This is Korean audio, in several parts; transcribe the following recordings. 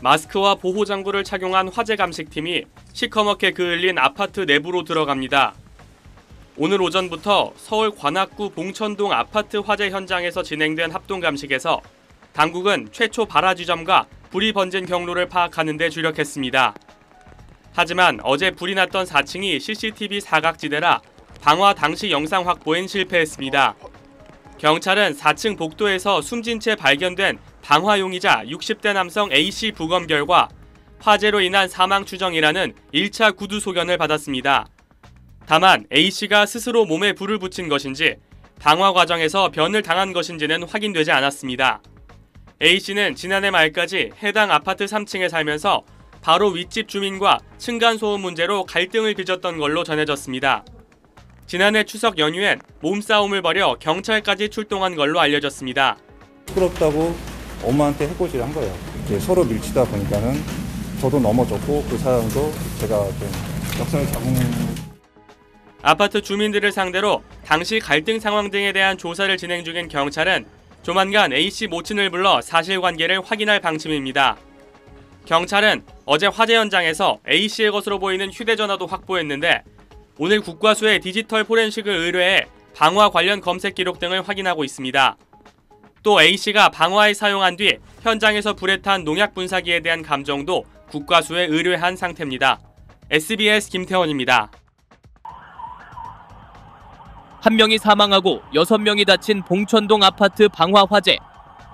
마스크와 보호장구를 착용한 화재 감식팀이 시커멓게 그을린 아파트 내부로 들어갑니다. 오늘 오전부터 서울 관악구 봉천동 아파트 화재 현장에서 진행된 합동 감식에서 당국은 최초 발화 지점과 불이 번진 경로를 파악하는 데 주력했습니다. 하지만 어제 불이 났던 4층이 CCTV 사각지대라 방화 당시 영상 확보엔 실패했습니다. 경찰은 4층 복도에서 숨진 채 발견된 방화용의자 60대 남성 A씨 부검 결과 화재로 인한 사망 추정이라는 1차 구두 소견을 받았습니다. 다만 A씨가 스스로 몸에 불을 붙인 것인지 방화 과정에서 변을 당한 것인지는 확인되지 않았습니다. A씨는 지난해 말까지 해당 아파트 3층에 살면서 바로 윗집 주민과 층간소음 문제로 갈등을 빚었던 걸로 전해졌습니다. 지난해 추석 연휴엔 몸싸움을 벌여 경찰까지 출동한 걸로 알려졌습니다. 시끄럽다고 엄마한테 해코지를 한 거예요. 서로 밀치다 보니까는 저도 넘어졌고 그 사람도 제가 좀 역성을 잡은. 아파트 주민들을 상대로 당시 갈등 상황 등에 대한 조사를 진행 중인 경찰은 조만간 A씨 모친을 불러 사실관계를 확인할 방침입니다. 경찰은 어제 화재 현장에서 A씨의 것으로 보이는 휴대전화도 확보했는데 오늘 국과수에 디지털 포렌식을 의뢰해 방화 관련 검색 기록 등을 확인하고 있습니다. 또 A씨가 방화에 사용한 뒤 현장에서 불에 탄 농약 분사기에 대한 감정도 국과수에 의뢰한 상태입니다. SBS 김태원입니다. 1명이 사망하고 6명이 다친 봉천동 아파트 방화 화재.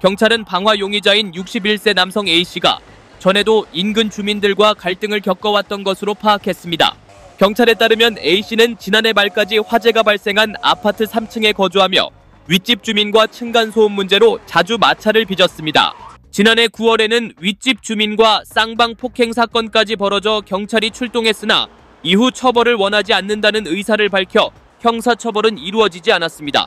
경찰은 방화 용의자인 61세 남성 A씨가 전에도 인근 주민들과 갈등을 겪어왔던 것으로 파악했습니다. 경찰에 따르면 A씨는 지난해 말까지 화재가 발생한 아파트 3층에 거주하며 윗집 주민과 층간소음 문제로 자주 마찰을 빚었습니다. 지난해 9월에는 윗집 주민과 쌍방 폭행 사건까지 벌어져 경찰이 출동했으나 이후 처벌을 원하지 않는다는 의사를 밝혀 형사처벌은 이루어지지 않았습니다.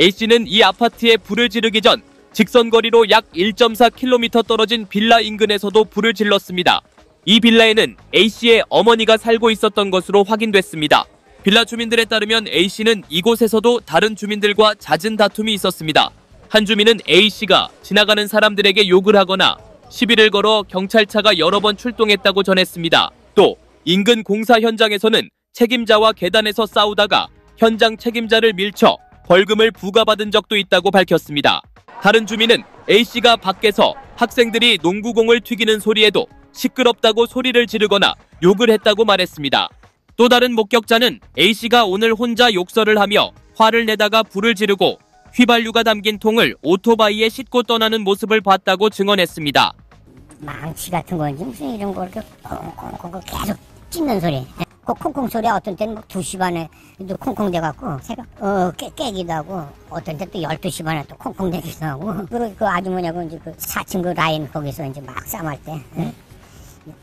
A씨는 이 아파트에 불을 지르기 전 직선거리로 약 1.4km 떨어진 빌라 인근에서도 불을 질렀습니다. 이 빌라에는 A씨의 어머니가 살고 있었던 것으로 확인됐습니다. 빌라 주민들에 따르면 A씨는 이곳에서도 다른 주민들과 잦은 다툼이 있었습니다. 한 주민은 A씨가 지나가는 사람들에게 욕을 하거나 시비를 걸어 경찰차가 여러 번 출동했다고 전했습니다. 또 인근 공사 현장에서는 책임자와 계단에서 싸우다가 현장 책임자를 밀쳐 벌금을 부과받은 적도 있다고 밝혔습니다. 다른 주민은 A씨가 밖에서 학생들이 농구공을 튀기는 소리에도 시끄럽다고 소리를 지르거나 욕을 했다고 말했습니다. 또 다른 목격자는 A씨가 오늘 혼자 욕설을 하며 화를 내다가 불을 지르고 휘발유가 담긴 통을 오토바이에 싣고 떠나는 모습을 봤다고 증언했습니다. 망치 같은 건지 무슨 이런 거 이렇게 콩콩콩 계속 찢는 소리. 그 콩콩 소리 어떤 때는 2시 반에 또 콩콩 돼갖고 새가 깨기도 하고 어떤 때 또 12시 반에 또 콩콩 되기도 하고 그리고 그 아주머니하고 이제 그 4층 그 라인 거기서 이제 막 싸움할 때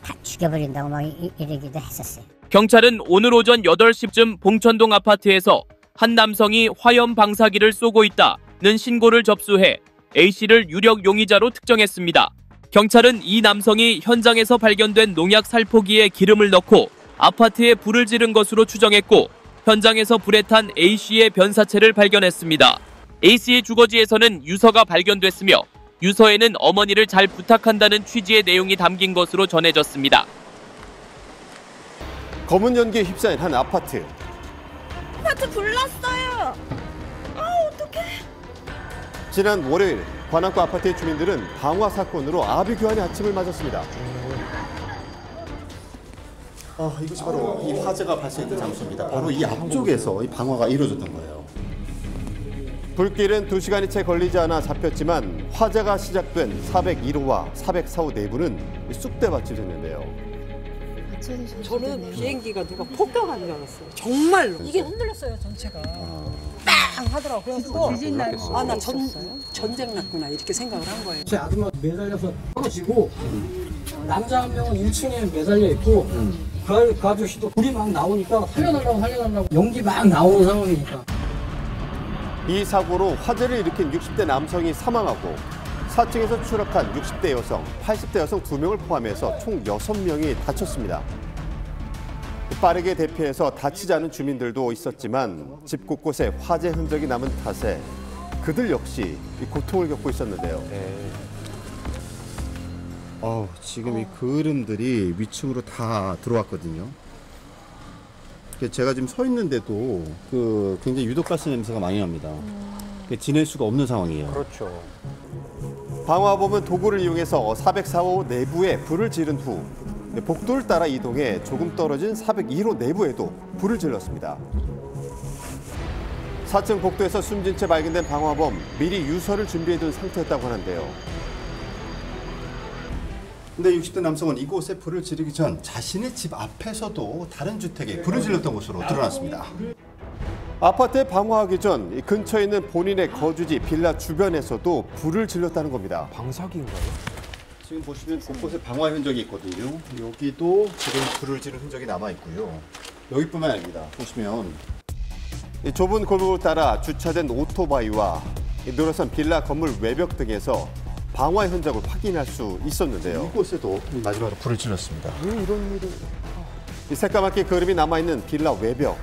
다 죽여버린다고 막 이러기도 했었어요. 경찰은 오늘 오전 8시쯤 봉천동 아파트에서 한 남성이 화염 방사기를 쏘고 있다는 신고를 접수해 A씨를 유력 용의자로 특정했습니다. 경찰은 이 남성이 현장에서 발견된 농약 살포기에 기름을 넣고 아파트에 불을 지른 것으로 추정했고 현장에서 불에 탄 A씨의 변사체를 발견했습니다. A씨의 주거지에서는 유서가 발견됐으며 유서에는 어머니를 잘 부탁한다는 취지의 내용이 담긴 것으로 전해졌습니다. 검은 연기에 휩싸인 한 아파트. 아파트 불났어요. 어떡해. 지난 월요일 관악구 아파트의 주민들은 방화 사건으로 아비규환의 아침을 맞았습니다. 이것이 바로 이 화재가 발생했던 장소입니다. 바로 이 앞쪽에서 이 방화가 이루어졌던 거예요. 불길은 2시간이 채 걸리지 않아 잡혔지만 화재가 시작된 401호와 404호 내부는 쑥대밭이 됐는데요. 저는 비행기가 누가 폭격한 줄 알았어요. 정말로. 이게 흔들렸어요, 전체가. 빵 하더라고요. 그래서 지진 날. 나 전쟁 났구나 이렇게 생각을 한 거예요. 제 아줌마 매달려서 떨어지고 남자 한 명은 1층에 매달려 있고 그 아저씨도 불이 막 나오니까 살려달라고 연기 막 나오는 상황이니까. 이 사고로 화재를 일으킨 60대 남성이 사망하고 4층에서 추락한 60대 여성, 80대 여성 2명을 포함해서 총 6명이 다쳤습니다. 빠르게 대피해서 다치지 않은 주민들도 있었지만 집 곳곳에 화재 흔적이 남은 탓에 그들 역시 고통을 겪고 있었는데요. 지금 이 그을음들이 위층으로 다 들어왔거든요. 제가 지금 서 있는데도 굉장히 유독가스 냄새가 많이 납니다. 지낼 수가 없는 상황이에요. 그렇죠. 방화범은 도구를 이용해서 404호 내부에 불을 지른 후 복도를 따라 이동해 조금 떨어진 402호 내부에도 불을 질렀습니다. 4층 복도에서 숨진 채 발견된 방화범, 미리 유서를 준비해둔 상태였다고 하는데요. 근데 60대 남성은 이곳에 불을 지르기 전 자신의 집 앞에서도 다른 주택에 불을 질렀던 것으로 드러났습니다. 아파트에 방화하기 전 이 근처에 있는 본인의 거주지 빌라 주변에서도 불을 질렀다는 겁니다. 방사기인가요? 지금 보시면 곳곳에 방화 흔적이 있거든요. 여기도 지금 불을 지른 흔적이 남아 있고요. 여기뿐만 아닙니다. 보시면 이 좁은 골목을 따라 주차된 오토바이와 늘어선 빌라 건물 외벽 등에서 방화의 흔적을 확인할 수 있었는데요. 이곳에도 마지막으로 불을 질렀습니다. 왜 이런 일을? 이 새까맣게 그림이 남아있는 빌라 외벽.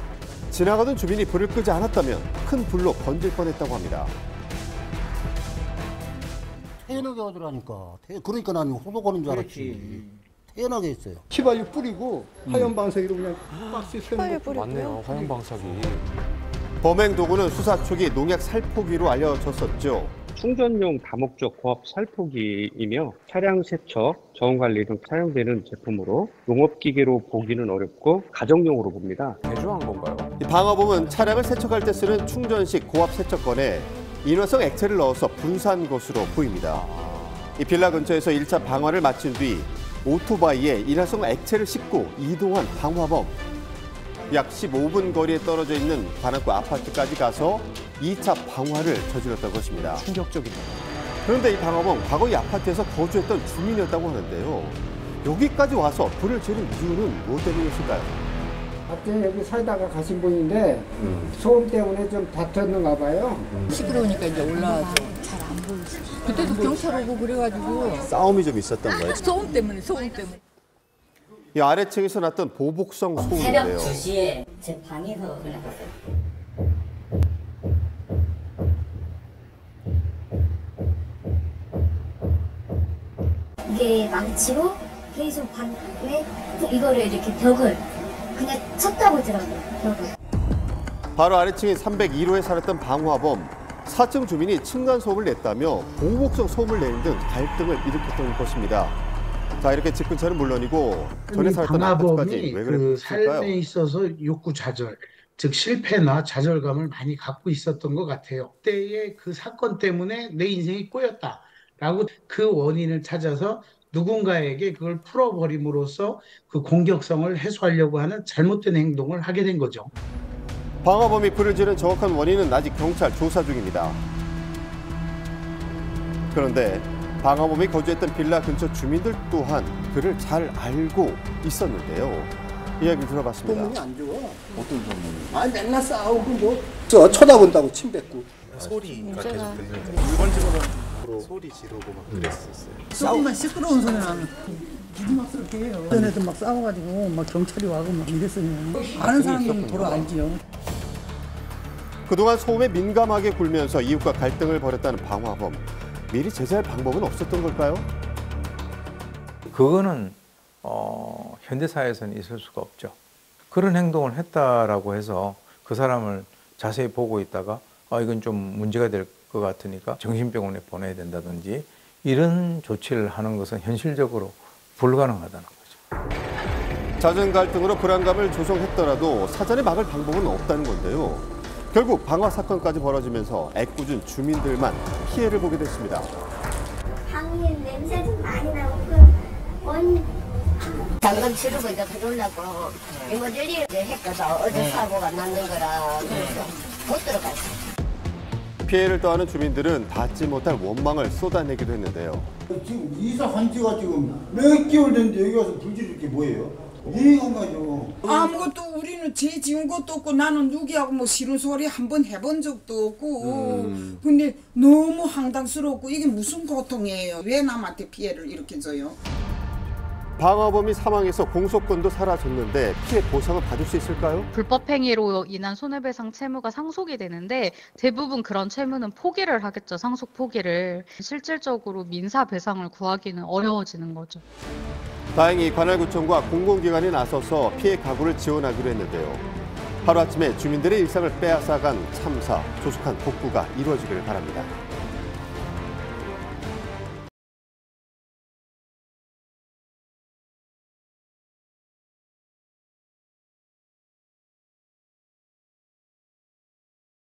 지나가던 주민이 불을 끄지 않았다면 큰 불로 번질 뻔했다고 합니다. 태연하게 하더라니까. 그러니까 나는 호도거는 줄 알았지. 태연하게 했어요. 휘발유 뿌리고 하얀 방사기로 그냥 박스에 세는 맞네요. 화염 방사기. 범행 도구는 수사 초기 농약 살포기로 알려졌었죠. 충전용 다목적 고압 살포기이며 차량 세척, 저온 관리 등 사용되는 제품으로 농업기계로 보기는 어렵고 가정용으로 봅니다. 개조한 건가요? 이 방화범은 차량을 세척할 때 쓰는 충전식 고압 세척건에 인화성 액체를 넣어서 분사한 것으로 보입니다. 이 빌라 근처에서 1차 방화를 마친 뒤 오토바이에 인화성 액체를 싣고 이동한 방화범. 약 15분 거리에 떨어져 있는 관악구 아파트까지 가서 2차 방화를 저질렀던 것입니다. 충격적이네요. 그런데 이 방화범 과거 이 아파트에서 거주했던 주민이었다고 하는데요. 여기까지 와서 불을 지른 이유는 무엇 때문이었을까요? 갑자기 여기 살다가 가신 분인데 소음 때문에 좀 다퉜는가 봐요. 시끄러우니까 이제 올라와서 잘 안 보이지. 그때도 경찰 오고 그래가지고 싸움이 좀 있었던 거예요. 소음 때문에. 이 아래층에서 났던 보복성 새벽 소음인데요. 2시에 제 방에서 올라갔어요. 이게 망치로 계속 방에 이거를 이렇게 벽을 그냥 쳤다고 하더라고요. 벽을. 바로 아래층인 302호에 살았던 방화범. 4층 주민이 층간소음을 냈다며 보복성 소음을 내는 등 갈등을 일으켰던 것입니다. 자, 이렇게 집 근처는 물론이고 전에 살았던 아파트까지 왜 그 그랬을까요? 삶에 있어서 욕구 좌절, 즉 실패나 좌절감을 많이 갖고 있었던 것 같아요. 그때의 그 사건 때문에 내 인생이 꼬였다라고 그 원인을 찾아서 누군가에게 그걸 풀어버림으로써 그 공격성을 해소하려고 하는 잘못된 행동을 하게 된 거죠. 방화범이 불을 지른 정확한 원인은 아직 경찰 조사 중입니다. 그런데 방화범이 거주했던 빌라 근처 주민들 또한 그를 잘 알고 있었는데요. 이야기 들어봤습니다. 소문이 안 좋아. 어떤 소문이? 아 맨날 싸우고 뭐 쳐다본다고 침 뱉고. 소리가 계속 들리니까 물건 집어서 소리 지르고 막 그랬었어요. 조금만 시끄러운 소리 나면 부지막스럽게 해요. 전에도 막 싸워가지고 막 경찰이 와고 막 이랬어요. 아는 사람들은 도로 알지요. 그동안 소음에 민감하게 굴면서 이웃과 갈등을 벌였다는 방화범. 미리 제재할 방법은 없었던 걸까요? 그거는 현대사회에서는 있을 수가 없죠. 그런 행동을 했다라고 해서 그 사람을 자세히 보고 있다가 이건 좀 문제가 될 것 같으니까 정신병원에 보내야 된다든지 이런 조치를 하는 것은 현실적으로 불가능하다는 거죠. 잦은 갈등으로 불안감을 조성했더라도 사전에 막을 방법은 없다는 건데요. 결국 방화 사건까지 벌어지면서 애꿎은 주민들만 피해를 보게 됐습니다. 방에 냄새도 많이 나고 당근 치르고 이제 들어오려고 이모들이 했거든. 어제 사고가 났는 거라 그래서 못 들어갔어. 피해를 떠하는 주민들은 닿지 못할 원망을 쏟아내기도 했는데요. 지금 이사한 지가 지금 몇 개월 됐는데 여기 와서 불 지를 게 뭐예요? 이해가 안 가죠. 아무것도 우리는 죄 지은 것도 없고 나는 누구하고 뭐 싫은 소리 한 번 해본 적도 없고 근데 너무 황당스럽고 이게 무슨 고통이에요. 왜 남한테 피해를 이렇게 줘요? 방화범이 사망해서 공소권도 사라졌는데 피해 보상을 받을 수 있을까요? 불법 행위로 인한 손해배상 채무가 상속이 되는데 대부분 그런 채무는 포기를 하겠죠. 상속 포기를. 실질적으로 민사 배상을 구하기는 어려워지는 거죠. 다행히 관할구청과 공공기관이 나서서 피해 가구를 지원하기로 했는데요. 하루아침에 주민들의 일상을 빼앗아간 참사, 조속한 복구가 이루어지기를 바랍니다.